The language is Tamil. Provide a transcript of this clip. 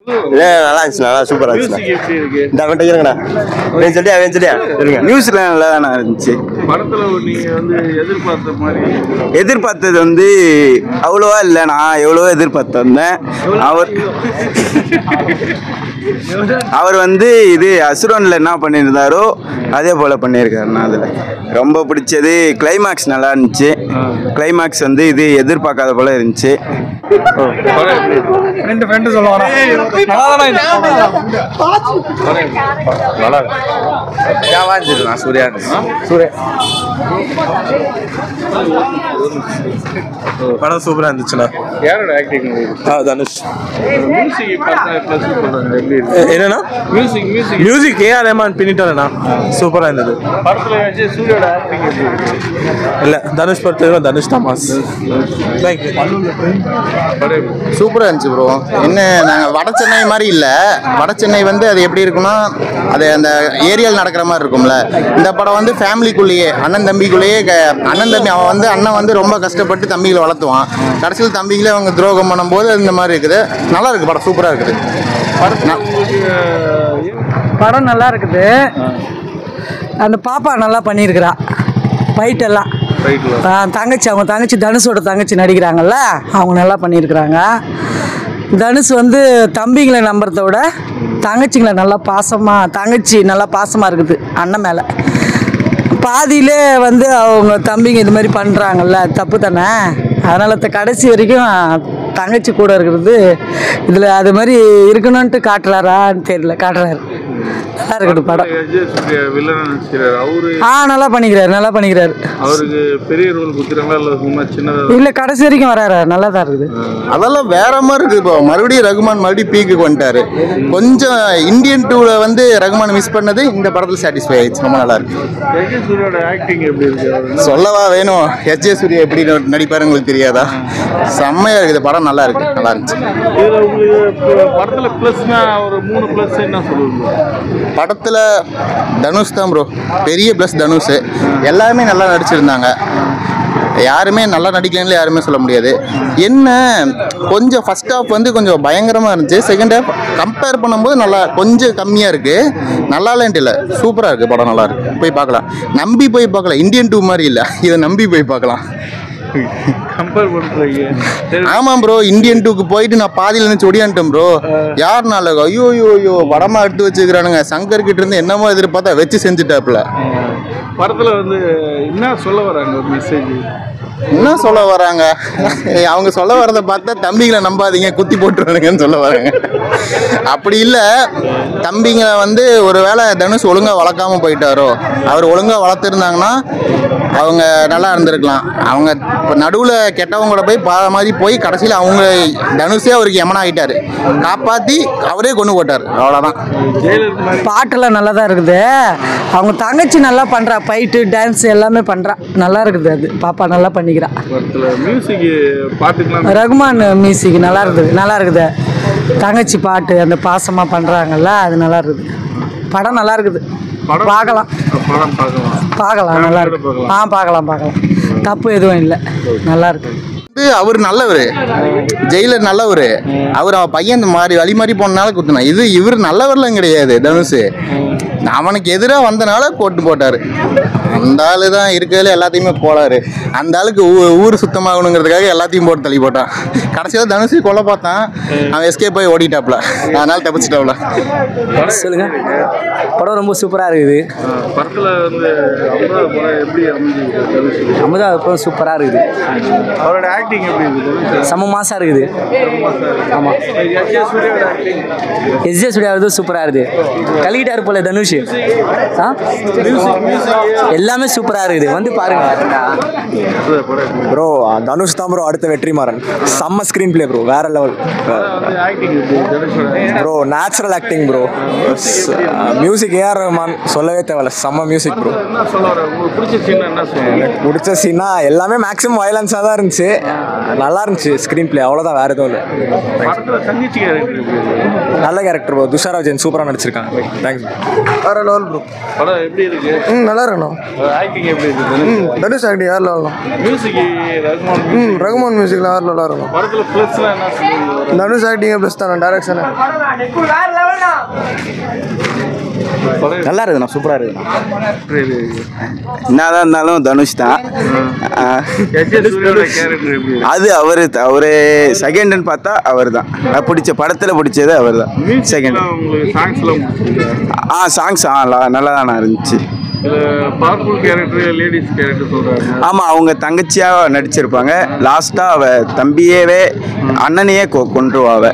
நல்லா இருந்துச்சு, நல்லா சூப்பரா இருந்துச்சு. இந்த அவன் கேளுங்கண்ணா, அவன் சொல்லியா சொல்லுங்க. நியூஸ்ல நல்லா தானே இருந்துச்சு. படத்துல நீங்க வந்து எதிர்பார்த்த மாதிரி எதிர்பார்த்தது வந்து அவ்வளோவா இல்லை, நான் எவ்வளவோ எதிர்பார்த்தேன். அவர் வந்து இது அசுரன்ல என்ன பண்ணியிருந்தாரோ அதே போல பண்ணியிருக்காருண்ணா. அதில் ரொம்ப பிடிச்சது கிளைமேக்ஸ் நல்லா இருந்துச்சு. கிளைமேக்ஸ் வந்து இது எதிர்பார்க்காத போல இருந்துச்சு. ரெண்டு ஃப்ரெண்டு சொல்லுவாங்க நல்லா இருந்துச்சுண்ணா. சூர்யா படம் சூப்பரா இருந்துச்சுண்ணா. யாரோட ஆக்டிங்? தனுஷ். என்னன்னா மியூசிக் ஏஆர் ரஹ்மான் பின்னிட்டாருண்ணா. சூப்பரா இருந்தது. படத்துல சூர்யோட ஆக்டிங் இல்ல தனுஷ் பொறுத்தவரை தனுஷ் தாமாஸ். சூப்பராக இருந்துச்சு ப்ரோ. என்ன நாங்கள் வட சென்னை மாதிரி இல்லை. வட சென்னை வந்து அது எப்படி இருக்குன்னா அது அந்த ஏரியாவில் நடக்கிற மாதிரி இருக்கும்ல. இந்த படம் வந்து ஃபேமிலிக்குள்ளேயே அண்ணன் தம்பிக்குள்ளேயே அண்ணன் தம்பி அவன் வந்து அண்ணன் வந்து ரொம்ப கஷ்டப்பட்டு தம்பிகளை வளர்த்துவான். கடைசியில் தம்பிகளே அவங்க துரோகம் பண்ணும்போது இந்த மாதிரி இருக்குது. நல்லா இருக்குது படம், சூப்பராக இருக்குது. படம் நல்லா இருக்குது. அந்த பாப்பா நல்லா பண்ணியிருக்கிறா. ஃபைட் எல்லாம் தங்கச்சி, அவங்க தங்கச்சி தனுஷோட தங்கச்சி நடிக்கிறாங்கல்ல, அவங்க நல்லா பண்ணியிருக்கிறாங்க. தனுஷ் வந்து தம்பிங்களை நம்புறத விட தங்கச்சிங்களை நல்லா பாசமாக, தங்கச்சி நல்லா பாசமாக இருக்குது அண்ணன் மேலே. பாதியிலே வந்து அவங்க தம்பிங்க இது மாதிரி பண்ணுறாங்கல்ல, தப்பு தானே. அதனால் கடைசி வரைக்கும் தங்கச்சி கூட இருக்கிறது இதில் அது மாதிரி இருக்கணும்ன்ட்டு காட்டுறாரான்னு தெரியல, காட்டுறாரு. நல்லா இருக்குது படம். நல்லா பண்ணிக்கிறாரு. அவருக்கு பெரிய ரோல் குத்துறாங்களா இல்ல சும்மா சின்னதா? இல்ல கடைசி வரைக்கும் வராரு, நல்லா தான் இருக்குது. அதெல்லாம் வேற மாதிரி இருக்குது. இப்போ மறுபடியும் ரகுமான் மறுபடியும் பீக்குக்கு வந்துட்டாரு. கொஞ்சம் இந்தியன் 2ல வந்து ரகுமான் மிஸ் பண்ணது இந்த படத்துல சாட்டிஸ்ஃபை ஆயிடுச்சு. ரொம்ப நல்லா இருக்கு. சூர்யோட ஆக்டிங் எப்படி இருக்கு? சொல்லவா வேணும்? எஸ்.ஜே. சூர்யா எப்படி நடிப்பாரு உங்களுக்கு தெரியாதா? செம்மையா இருக்குது படம். நல்லா இருக்கு, நல்லா இருந்துச்சு. இதுல உங்களுக்கு படத்துல பிளஸ்னா ஒரு 3 பிளஸ் என்ன சொல்லுவீங்க? படத்தில் தனுஷ் தான் ப்ரோ பெரிய ப்ளஸ். தனுஷ் எல்லாருமே நல்லா நடிச்சிருந்தாங்க. யாருமே நல்லா நடிக்கலன்னு யாருமே சொல்ல முடியாது. என்ன கொஞ்சம் ஃபர்ஸ்ட் ஹாஃப் வந்து கொஞ்சம் பயங்கரமாக இருந்துச்சு. செகண்ட் ஹாஃப் கம்பேர் பண்ணும்போது நல்லா கொஞ்சம் கம்மியாக இருக்குது. நல்லா இல்லைன்ட்டு இல்லை, சூப்பராக இருக்குது படம். நல்லா இருக்குது, போய் பார்க்கலாம். நம்பி போய் பார்க்கலாம். இந்தியன் 2 மாதிரி இல்லை, இதை நம்பி போய் பார்க்கலாம். கம்பேர் பண்றீங்க? ஆமாம் ப்ரோ, இந்தியன் 2க்கு போயிட்டு நான் பாதியில் நினச்சி ஒடியான்ட்டேன் ப்ரோ. யாருனால ஐயோ படமா எடுத்து வச்சுக்கிறானுங்க. சங்கர் கிட்ட இருந்து என்னமோ எதிர்பார்த்தா வச்சு செஞ்சுட்டாப்புல. படத்துல வந்து என்ன சொல்ல வராங்க மெசேஜ்? என்ன சொல்ல வராங்க? அவங்க சொல்ல வரதை பார்த்தா தம்பிங்களை நம்பாதீங்க, குத்தி போட்டுருவானுங்கன்னு சொல்ல வராங்க. அப்படி இல்லை, தம்பிங்களை வந்து ஒரு வேளை தனுஷ் ஒழுங்காக வளர்க்காம போயிட்டாரோ, அவர் ஒழுங்காக வளர்த்துருந்தாங்கன்னா அவங்க நல்லா இருந்திருக்கலாம். அவங்க இப்போ நடுவில் கெட்டவங்க கூட போய் மாதிரி போய் கடைசியில் அவங்க தனுஷே அவருக்கு யமனா ஆகிட்டார். காப்பாற்றி அவரே கொண்டு போட்டார். அவ்வளோதான். பாட்டெல்லாம் நல்லா தான் இருக்குது. அவங்க தங்கச்சி நல்லா பண்ணுறா. ஃபைட்டு டான்ஸ் எல்லாமே பண்ணுறா. நல்லா இருக்குது. அது பாப்பா நல்லா பண்ணிக்கிறா. ரகுமான் மியூசிக் நல்லா இருக்குது. தங்கச்சி பாட்டு அந்த பாசமாக பண்ணுறாங்கல்ல, அது நல்லா இருக்குது. படம் நல்லா இருக்குது. பார்க்கலாம். நல்லா இருக்கு. பார்க்கலாம். தப்பு எதுவும் இல்லை, நல்லா இருக்கு. அவர் நல்லவர், ஜெயிலர் நல்லவர். அவர் அவன் பையன் மாதிரி வழி மாதிரி போனனால குத்துனா. இவர் நல்லவர்லாம் கிடையாது. தனுஷ் அவனுக்கு எதிராக வந்தனால போட்டு போட்டார். அந்த ஆளு தான் இருக்கிறதுல எல்லாத்தையுமே போடாரு. அந்த ஆளுக்கு ஊர் சுத்தமாகணுங்கிறதுக்காக எல்லாத்தையும் போட்டு தள்ளி போட்டான். கடைசியில் தனுஷ் கொல்ல பார்த்தான், அவன் எஸ்கேப் போய் ஓடிட்டாப்ல. அதனால தப்பிச்சிட்டாப்ல. சொல்லுங்க. படம் ரொம்ப சூப்பராக இருக்குது. படத்தில் வந்து அமுதா படம் சூப்பராக இருக்குது. அவரோட ஆக்டிங் எப்படி இருக்குது? செம்ம மாசாக இருக்குது. ஆமாம். எஸ்.ஜே. சூர்யா சூப்பராக இருக்குது. கலிக்கிட்டாரு போல தனுஷ். எல்லாமே சூப்பராக இருக்குது. வந்து பாருங்க ப்ரோ. தனுஷ் தான் ப்ரோ அடுத்த வெற்றிமாறன். செம்ம ஸ்க்ரீன் பிளே ப்ரோ, வேற level bro. Natural acting bro. Music AR Rahman சொல்லவே தேவையில்ல. செம்ம மியூசிக் ப்ரோ. பிடிச்ச சீனா எல்லாமே மேக்ஸிமம் வயலன்ஸாக தான் இருந்துச்சு. நல்லா இருந்துச்சு ஸ்க்ரீன் பிளே, அவ்வளோதான், வேற எதுவும் இல்லை. நல்ல கேரக்டர் ப்ரோ. துஷாரா விஜயன் சூப்பராக நடிச்சிருக்காங்க. தேங்க்ஸ். வேற லெவல் ப்ரோ. படம் எப்படி இருக்கு? நல்லா இருக்கணும். ஆக்டிங் எப்படி இருக்கு? தனுஷ் ஆக்டிங் வேற லெவல். மியூசிக் ரகுமான் ரகுமான் மியூசிக்ல வேற லெவலா இருக்கும். படத்துல பிளஸ்லாம் என்ன சொல்லுவீங்க? தனுஷ் ஆக்டிங் ப்ளஸ் தான் டைரக்ஷன். நல்லா இருக்குண்ணா, சூப்பராக இருக்குண்ணா. சரி. என்னதான் இருந்தாலும் தனுஷ் தான். சூரியோட கேரக்டர் எப்படி இருக்கு? அது அவரு செகண்ட்னு பார்த்தா அவர் தான். பிடிச்ச படத்தில் பிடிச்சது அவர் தான் செகண்ட். உங்களுக்கு சாங்ஸ்லாம் பிடிச்சிருக்கா? சாங்ஸ் நல்லா தானே இருந்துச்சு. பவர்ஃபுல் கேரக்டர் லேடிஸ் கேரக்டர் சொல்றாங்க. ஆமாம், அவங்க தங்கச்சியாக நடிச்சிருப்பாங்க. லாஸ்ட்டாக அவ தம்பியவே அண்ணனையே கொன்றுவாவ.